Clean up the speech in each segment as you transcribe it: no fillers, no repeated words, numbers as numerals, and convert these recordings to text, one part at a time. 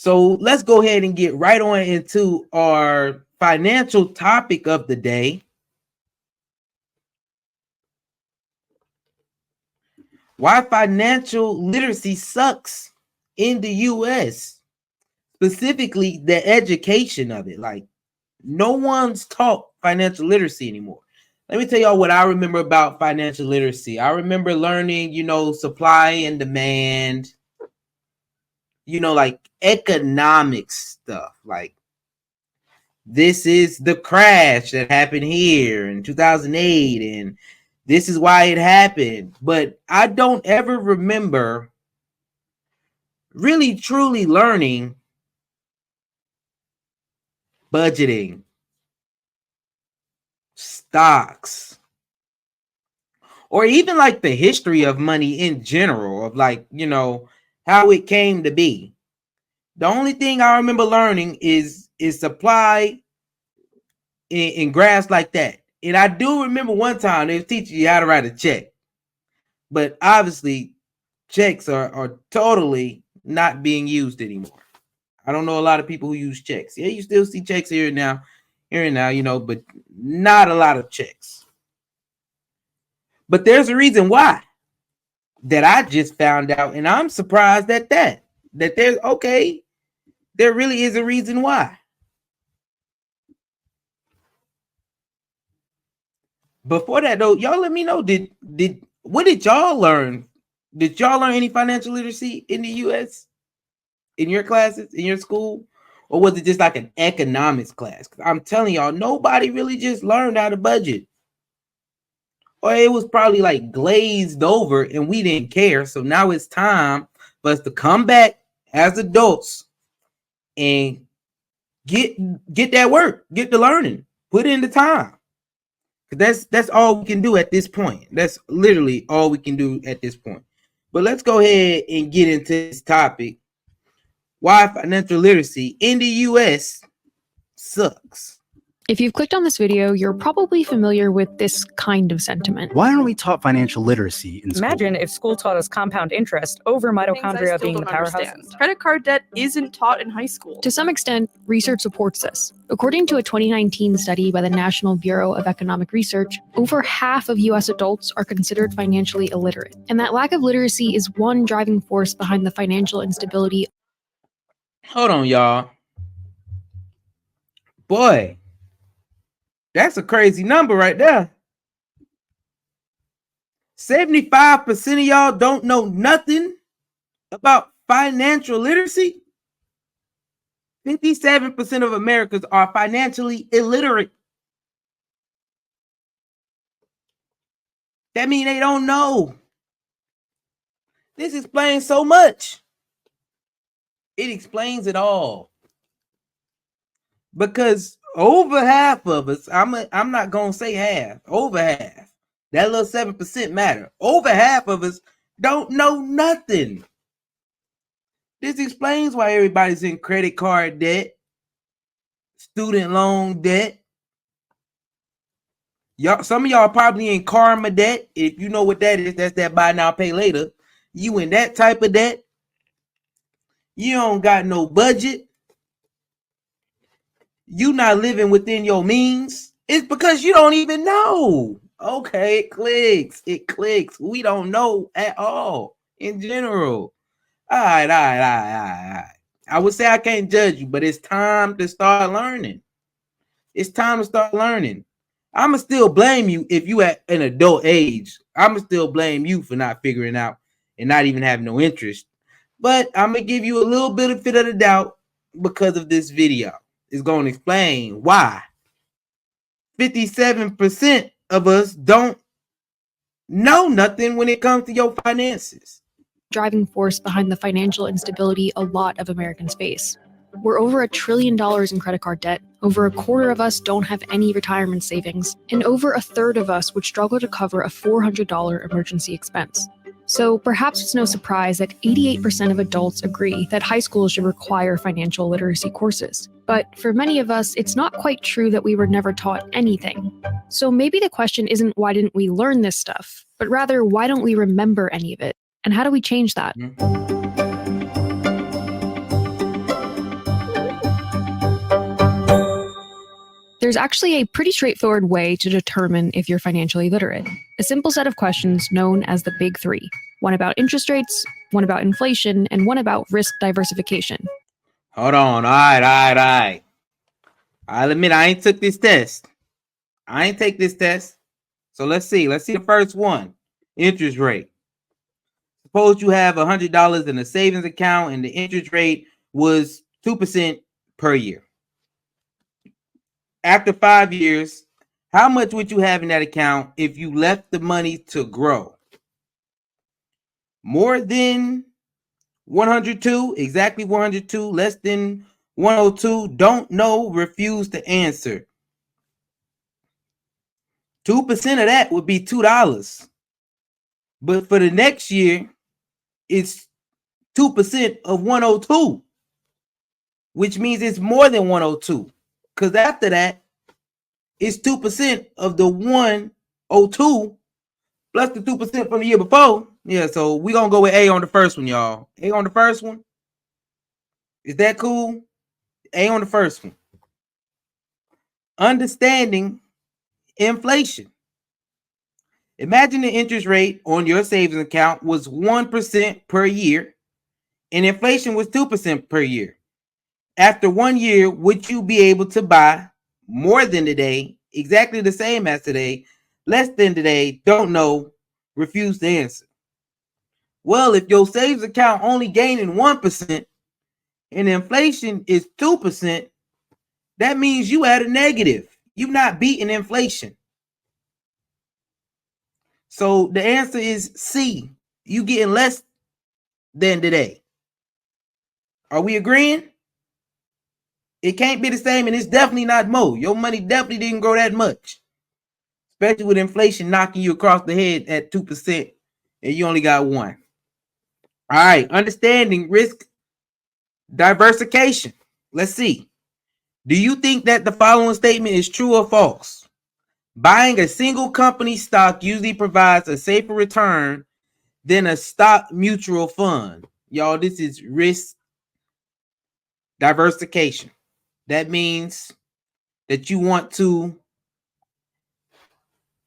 So let's go ahead and get right on into our financial topic of the day. Why financial literacy sucks in the US, specifically the education of it. Like, no one's taught financial literacy anymore. Let me tell y'all what I remember about financial literacy. I remember learning, supply and demand, like economic stuff. Like, this is the crash that happened here in 2008, and this is why it happened. But I don't ever remember really truly learning budgeting, stocks, or even like the history of money in general, of like, how it came to be. The only thing I remember learning is supply and graphs like that. And I do remember one time they were teaching you how to write a check. But obviously, checks are totally not being used anymore. I don't know a lot of people who use checks. Yeah, you still see checks here and now, but not a lot of checks. But there's a reason why that I just found out, and I'm surprised at that there really is a reason why. Before that though, y'all let me know, what did y'all learn? Did y'all learn any financial literacy in the US? In your classes, in your school? Or was it just like an economics class? Because I'm telling y'all, nobody really just learned how to budget. Or it was probably like glazed over and we didn't care. So now it's time for us to come back as adults and get that work, get the learning, put in the time. That's all we can do at this point. That's literally all we can do at this point. But let's go ahead and get into this topic. Why financial literacy in the US sucks. If you've clicked on this video, you're probably familiar with this kind of sentiment. Why aren't we taught financial literacy in school? Imagine if school taught us compound interest over mitochondria being the powerhouses. Credit card debt isn't taught in high school. To some extent, research supports this. According to a 2019 study by the National Bureau of Economic Research, over half of US adults are considered financially illiterate. And that lack of literacy is one driving force behind the financial instability. Hold on, y'all. Boy, that's a crazy number right there. 75% of y'all don't know nothing about financial literacy. 57% of Americans are financially illiterate. That means they don't know. This explains so much. It explains it all. Because over half of us, I'm not gonna say half, over half. That little 7% matter. Over half of us don't know nothing. This explains why everybody's in credit card debt, student loan debt. Y'all, some of y'all probably in karma debt. If you know what that is, that's that buy now, pay later. You in that type of debt. You don't got no budget. You not living within your means. It's because you don't even know. Okay, it clicks. It clicks. We don't know at all in general. All right. I would say I can't judge you, but it's time to start learning. It's time to start learning. I'ma still blame you if you at an adult age. I'ma still blame you for not figuring out and not even having no interest. But I'm gonna give you a little benefit of the doubt because of this video. It's gonna explain why 57% of us don't know nothing when it comes to your finances. Driving force behind the financial instability a lot of Americans face. We're over $1 trillion in credit card debt. Over a quarter of us don't have any retirement savings, and over a third of us would struggle to cover a $400 emergency expense. So perhaps it's no surprise that 88% of adults agree that high school should require financial literacy courses. But for many of us, it's not quite true that we were never taught anything. So maybe the question isn't why didn't we learn this stuff, but rather why don't we remember any of it? And how do we change that? There's actually a pretty straightforward way to determine if you're financially literate. A simple set of questions known as the Big Three. One about interest rates, one about inflation, and one about risk diversification. Hold on. All right. I'll admit I ain't took this test. I ain't take this test. So let's see. Let's see the first one. Interest rate. Suppose you have $100 in a savings account and the interest rate was 2% per year. After 5 years, how much would you have in that account if you left the money to grow? More than 102, exactly 102, less than 102, don't know, refuse to answer. 2% of that would be $2. But for the next year, it's 2% of 102, which means it's more than 102. Because after that, it's 2% of the 102 plus the 2% from the year before. Yeah, so we're going to go with A on the first one, y'all. A on the first one. Is that cool? A on the first one. Understanding inflation. Imagine the interest rate on your savings account was 1% per year and inflation was 2% per year. After 1 year, would you be able to buy more than today, exactly the same as today, less than today, don't know, refuse to answer? Well, if your savings account only gaining 1% and inflation is 2%, that means you at a negative. You're not beating inflation. So the answer is C. You getting less than today. Are we agreeing? It can't be the same, and it's definitely not more. Your money definitely didn't grow that much, especially with inflation knocking you across the head at 2% and you only got 1. All right, understanding risk diversification. Let's see. Do you think that the following statement is true or false? Buying a single company stock usually provides a safer return than a stock mutual fund. Y'all, this is risk diversification. That means that you want to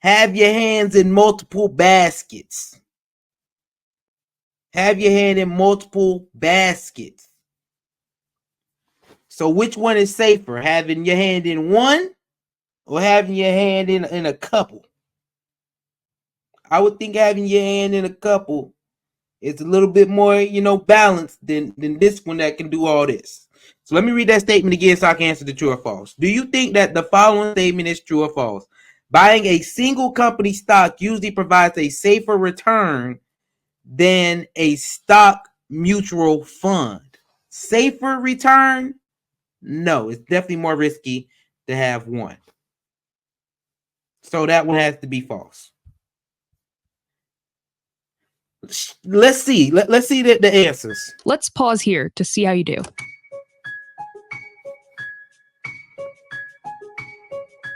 have your hands in multiple baskets. Have your hand in multiple baskets. So which one is safer? Having your hand in one or having your hand in a couple? I would think having your hand in a couple is a little bit more, balanced than this one that can do all this. So let me read that statement again so I can answer the true or false. Do you think that the following statement is true or false? Buying a single company stock usually provides a safer return than a stock mutual fund. Safer return? No, it's definitely more risky to have one. So that one has to be false. Let's see. Let's see the answers. Let's pause here to see how you do.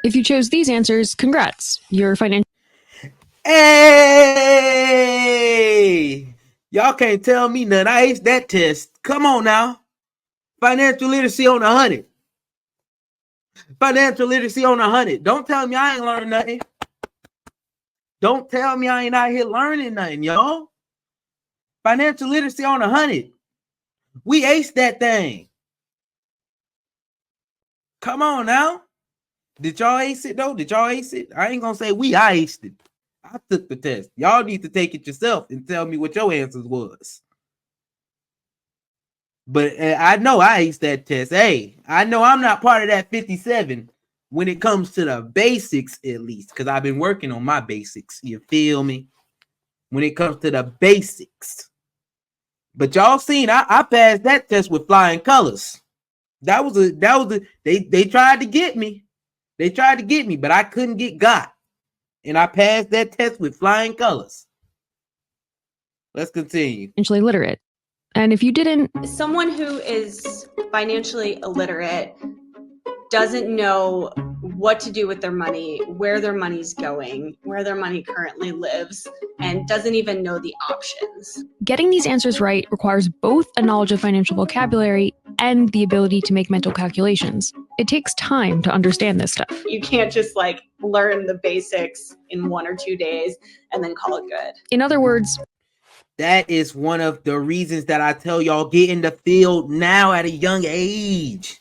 If you chose these answers, congrats. Your financial... Hey! Y'all can't tell me nothing. I aced that test. Come on now. Financial literacy on 100. Financial literacy on 100. Don't tell me I ain't learning nothing. Don't tell me I ain't out here learning nothing, y'all. Financial literacy on 100. We aced that thing. Come on now. Did y'all ace it though? Did y'all ace it? I ain't gonna say I aced it. I took the test. Y'all need to take it yourself and tell me what your answers was. But I know I aced that test. Hey, I know I'm not part of that 57 when it comes to the basics, at least, because I've been working on my basics. You feel me? When it comes to the basics. But y'all seen I passed that test with flying colors. They tried to get me. They tried to get me, but I couldn't get got. And I passed that test with flying colors. Let's continue. financially literate. And if you didn't... Someone who is financially illiterate doesn't know what to do with their money, where their money's going, where their money currently lives, and doesn't even know the options. Getting these answers right requires both a knowledge of financial vocabulary and the ability to make mental calculations. It takes time to understand this stuff. You can't just like learn the basics in 1 or 2 days and then call it good. In other words, that is one of the reasons that I tell y'all get in the field now at a young age.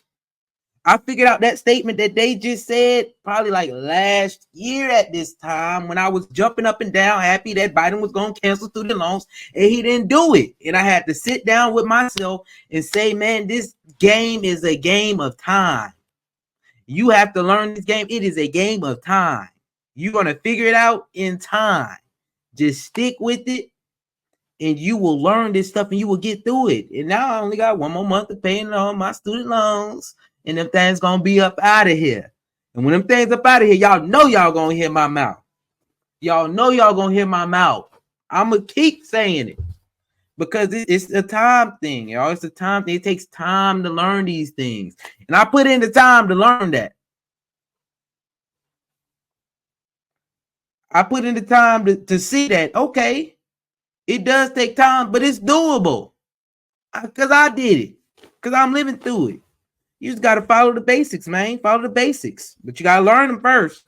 I figured out that statement that they just said probably like last year at this time when I was jumping up and down happy that Biden was going to cancel student loans, and he didn't do it. And I had to sit down with myself and say, man, this game is a game of time. You have to learn this game. It is a game of time. You're going to figure it out in time. Just stick with it, and you will learn this stuff, and you will get through it. And now I only got 1 more month of paying on my student loans, and them things going to be up out of here. And when them things up out of here, y'all know y'all going to hear my mouth. Y'all know y'all going to hear my mouth. I'm going to keep saying it because it's a time thing, y'all. It's a time thing. It takes time to learn these things. And I put in the time to learn that. I put in the time to see that, okay, it does take time, but it's doable. Because I did it. Because I'm living through it. You just got to follow the basics, man. Follow the basics. But you got to learn them first.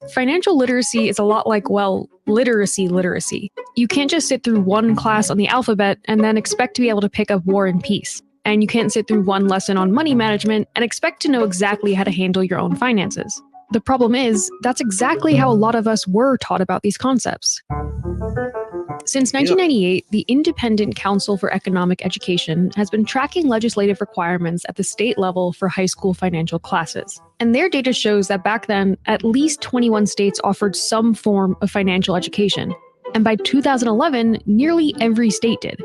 financial literacy is a lot like, well, literacy. You can't just sit through one class on the alphabet and then expect to be able to pick up War and Peace. And you can't sit through one lesson on money management and expect to know exactly how to handle your own finances. The problem is, that's exactly how a lot of us were taught about these concepts. Since 1998, the Independent Council for Economic Education has been tracking legislative requirements at the state level for high school financial classes. And their data shows that back then, at least 21 states offered some form of financial education. And by 2011, nearly every state did.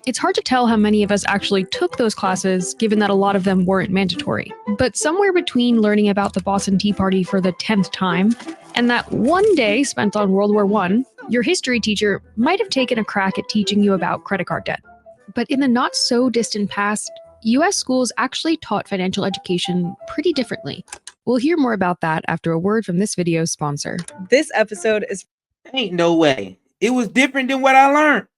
It's hard to tell how many of us actually took those classes, given that a lot of them weren't mandatory. But somewhere between learning about the Boston Tea Party for the 10th time and that one day spent on World War I, your history teacher might have taken a crack at teaching you about credit card debt. But in the not-so-distant past, U.S. schools actually taught financial education pretty differently. We'll hear more about that after a word from this video's sponsor. This episode is... Ain't no way. It was different than what I learned.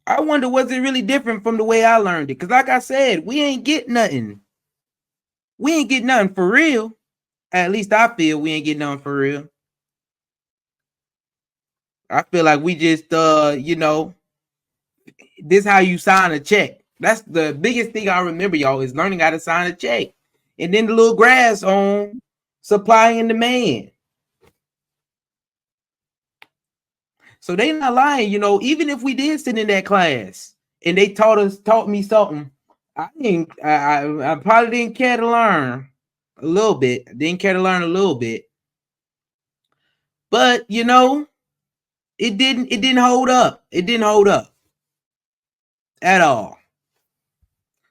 I wonder, was it really different from the way I learned it? Because like I said, we ain't get nothing. We ain't get nothing for real. At least I feel we ain't get nothing for real. I feel like we just, this is how you sign a check. That's the biggest thing I remember, y'all, is learning how to sign a check. And then the little graphs on supply and demand. So they not lying, even if we did sit in that class and they taught me something, I probably didn't care to learn a little bit. I didn't care to learn a little bit. But it didn't hold up. It didn't hold up at all.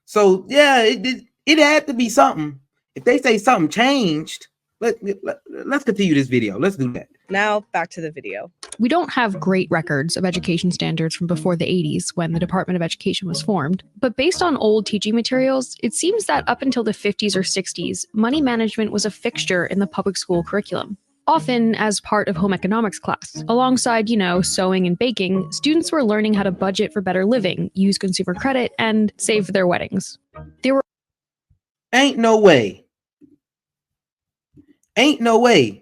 So yeah, it had to be something. If they say something changed, let's continue this video. Let's do that. Now, back to the video. We don't have great records of education standards from before the 80s when the Department of Education was formed, but based on old teaching materials, it seems that up until the 50s or 60s, money management was a fixture in the public school curriculum. Often as part of home economics class. Alongside, sewing and baking, students were learning how to budget for better living, use consumer credit, and save for their weddings. Ain't no way. Ain't no way.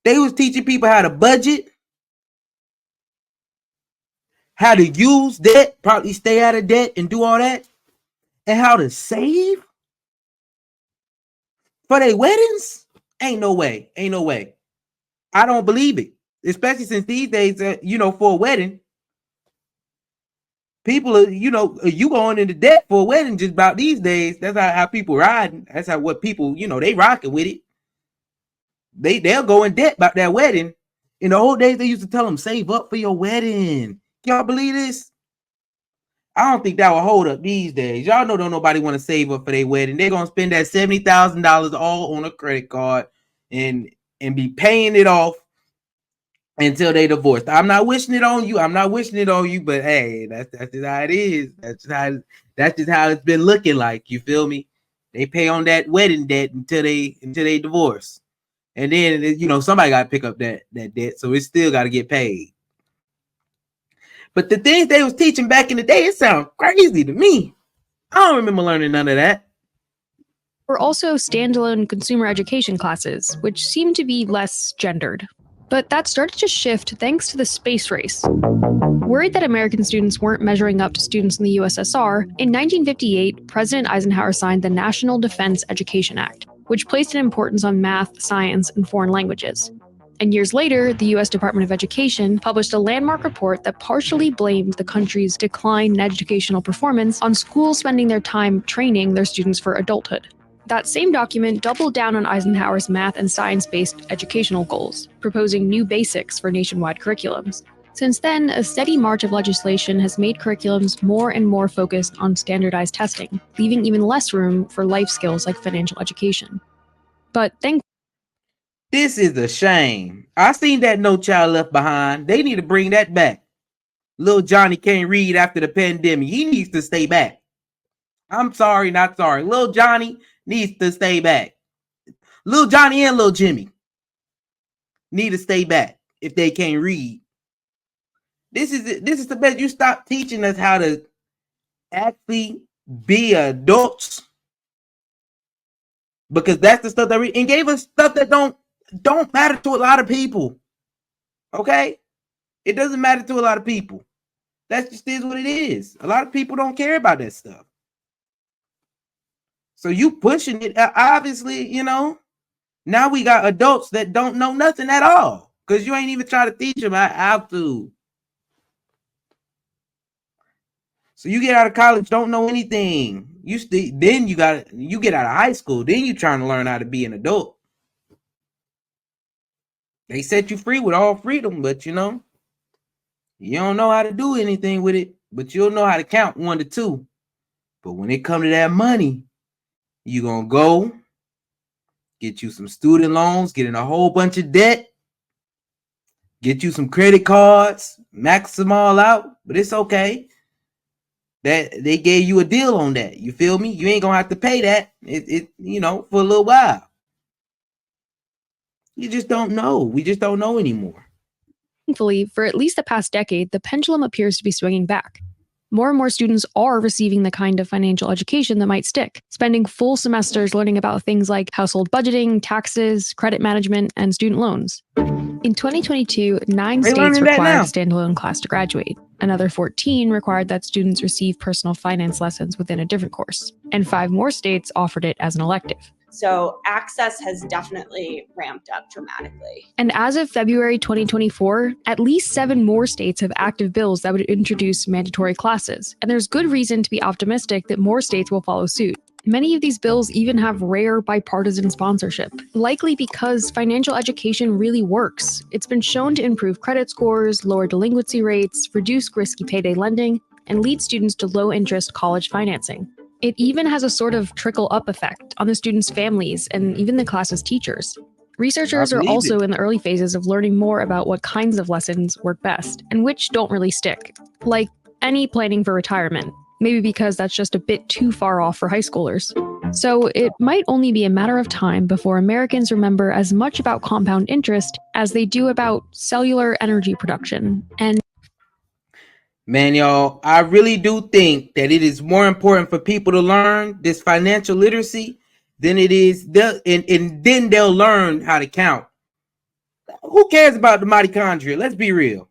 They was teaching people how to budget, how to use debt, probably stay out of debt and do all that, and how to save for their weddings. Ain't no way. Ain't no way. I don't believe it. Especially since these days, for a wedding, people are, you going into debt for a wedding just about these days. That's how people riding. That's how what people, they rocking with it. They'll go in debt about that wedding. In the old days, they used to tell them, save up for your wedding. Y'all believe this? I don't think that will hold up these days. Y'all know don't nobody want to save up for their wedding. They're going to spend that $70,000 all on a credit card and be paying it off until they divorced. I'm not wishing it on you. But hey, that's just how it is. That's just how it's been looking like. You feel me? They pay on that wedding debt until they divorce. And then, somebody got to pick up that debt. So it's still got to get paid. But the things they was teaching back in the day, it sounds crazy to me. I don't remember learning none of that. Were also standalone consumer education classes, which seemed to be less gendered. But that started to shift thanks to the space race. Worried that American students weren't measuring up to students in the USSR, in 1958, President Eisenhower signed the National Defense Education Act, which placed an importance on math, science, and foreign languages. And years later, the US Department of Education published a landmark report that partially blamed the country's decline in educational performance on schools spending their time training their students for adulthood. That same document doubled down on Eisenhower's math and science-based educational goals, proposing new basics for nationwide curriculums. Since then, a steady march of legislation has made curriculums more and more focused on standardized testing, leaving even less room for life skills like financial education. But This is a shame. I seen that No Child Left Behind. They need to bring that back. Little Johnny can't read after the pandemic. He needs to stay back. I'm sorry, not sorry. Little Johnny needs to stay back. Little Johnny and Little Jimmy need to stay back if they can't read. This is the best. You stop teaching us how to actually be adults, because that's the stuff that and gave us stuff that don't matter to a lot of people. Okay, it doesn't matter to a lot of people. That just is what it is. A lot of people don't care about that stuff. So you pushing it, obviously, you know. Now we got adults that don't know nothing at all because you ain't even try to teach them how to. So you get out of college, don't know anything. Then you get out of high school, then you trying to learn how to be an adult. They set you free with all freedom, but you know, you don't know how to do anything with it, but you'll know how to count 1 to 2. But when it comes to that money, you're gonna go get you some student loans, get in a whole bunch of debt, get you some credit cards, max them all out, but it's okay. That they gave you a deal on that. You feel me? You ain't gonna have to pay that. It you know, for a little while. You just don't know. We just don't know anymore. thankfully, for at least the past decade, the pendulum appears to be swinging back. More and more students are receiving the kind of financial education that might stick, spending full semesters learning about things like household budgeting, taxes, credit management, and student loans. In 2022, 9 states required a standalone class to graduate. Another 14 required that students receive personal finance lessons within a different course. And 5 more states offered it as an elective. So access has definitely ramped up dramatically. And as of February 2024, at least 7 more states have active bills that would introduce mandatory classes. And there's good reason to be optimistic that more states will follow suit. Many of these bills even have rare bipartisan sponsorship, likely because financial education really works. It's been shown to improve credit scores, lower delinquency rates, reduce risky payday lending, and lead students to low-interest college financing. It even has a sort of trickle-up effect on the students' families and even the class's teachers. Researchers are also in the early phases of learning more about what kinds of lessons work best and which don't really stick, like any planning for retirement, maybe because that's just a bit too far off for high schoolers. So it might only be a matter of time before Americans remember as much about compound interest as they do about cellular energy production. And man, y'all, I really do think that it is more important for people to learn this financial literacy than it is, and then they'll learn how to count. Who cares about the mitochondria? Let's be real.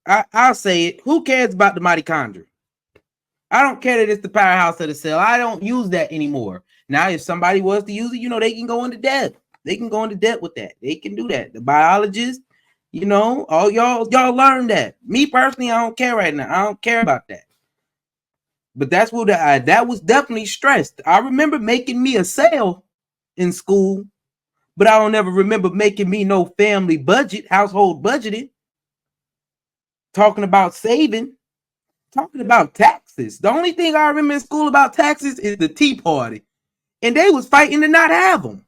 I'll say it. Who cares about the mitochondria? I don't care that it's the powerhouse of the cell. I don't use that anymore. Now, if somebody was to use it, you know, they can go into debt. They can go into debt with that. They can do that. The biologists, you know, all y'all learn that. Me personally, I don't care right now. I don't care about that. But that's what that was definitely stressed. I remember making me a sale in school, but I don't ever remember making me no family budget, household budgeting. Talking about saving, talking about taxes. The only thing I remember in school about taxes is the Tea Party, and they was fighting to not have them.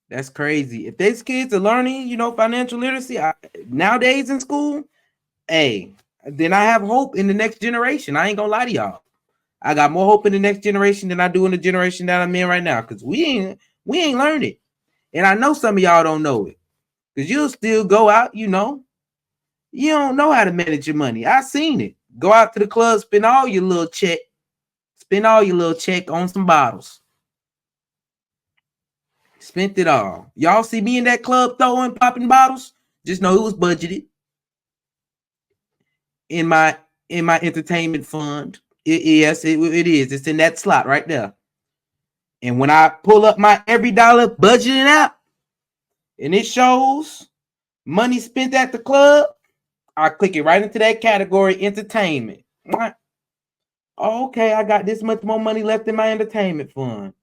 That's crazy. If these kids are learning, you know, financial literacy nowadays in school, hey, then I have hope in the next generation. I ain't gonna lie to y'all. I got more hope in the next generation than I do in the generation that I'm in right now, because we ain't learned it. And I know some of y'all don't know it. Because you'll still go out, you know. You don't know how to manage your money. I seen it. Go out to the club, spend all your little check. Spend all your little check on some bottles. Spent it all. Y'all see me in that club throwing, popping bottles? Just know it was budgeted in my entertainment fund. It is. It's in that slot right there. And when I pull up my every dollar budgeting app, and it shows money spent at the club, I click it right into that category, entertainment. What? Oh, okay, I got this much more money left in my entertainment fund.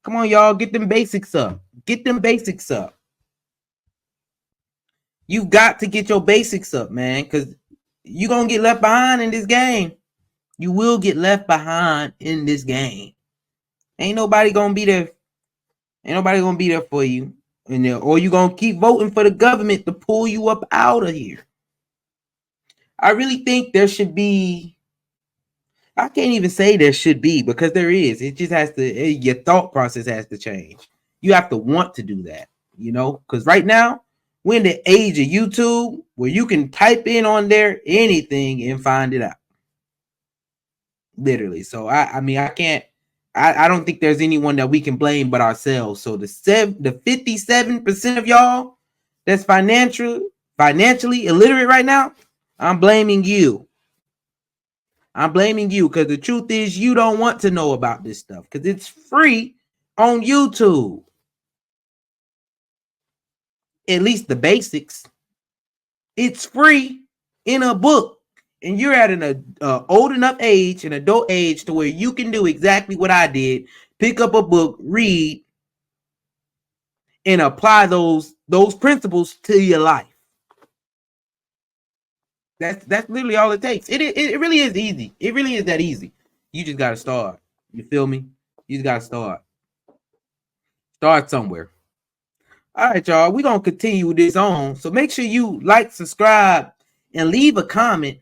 Come on, y'all, get them basics up. Get them basics up. You've got to get your basics up, man, because you're going to get left behind in this game. You will get left behind in this game. Ain't nobody going to be there. Ain't nobody going to be there for you. Or you're going to keep voting for the government to pull you up out of here. I really think there should be, I can't even say there should be, because there is. It just has to, your thought process has to change. You have to want to do that, you know, because right now, we're in the age of YouTube where you can type in on there anything and find it out. Literally. So I mean, I don't think there's anyone that we can blame but ourselves. So the 57% of y'all that's financially illiterate right now, I'm blaming you. I'm blaming you because the truth is you don't want to know about this stuff because it's free on YouTube. At least the basics. It's free in a book. And you're at an old enough age, an adult age, to where you can do exactly what I did. Pick up a book, read, and apply those principles to your life. That's literally all it takes. It really is easy. It really is that easy. You just got to start. You feel me? You just got to start. Start somewhere. All right, y'all. We're going to continue this on. So make sure you like, subscribe, and leave a comment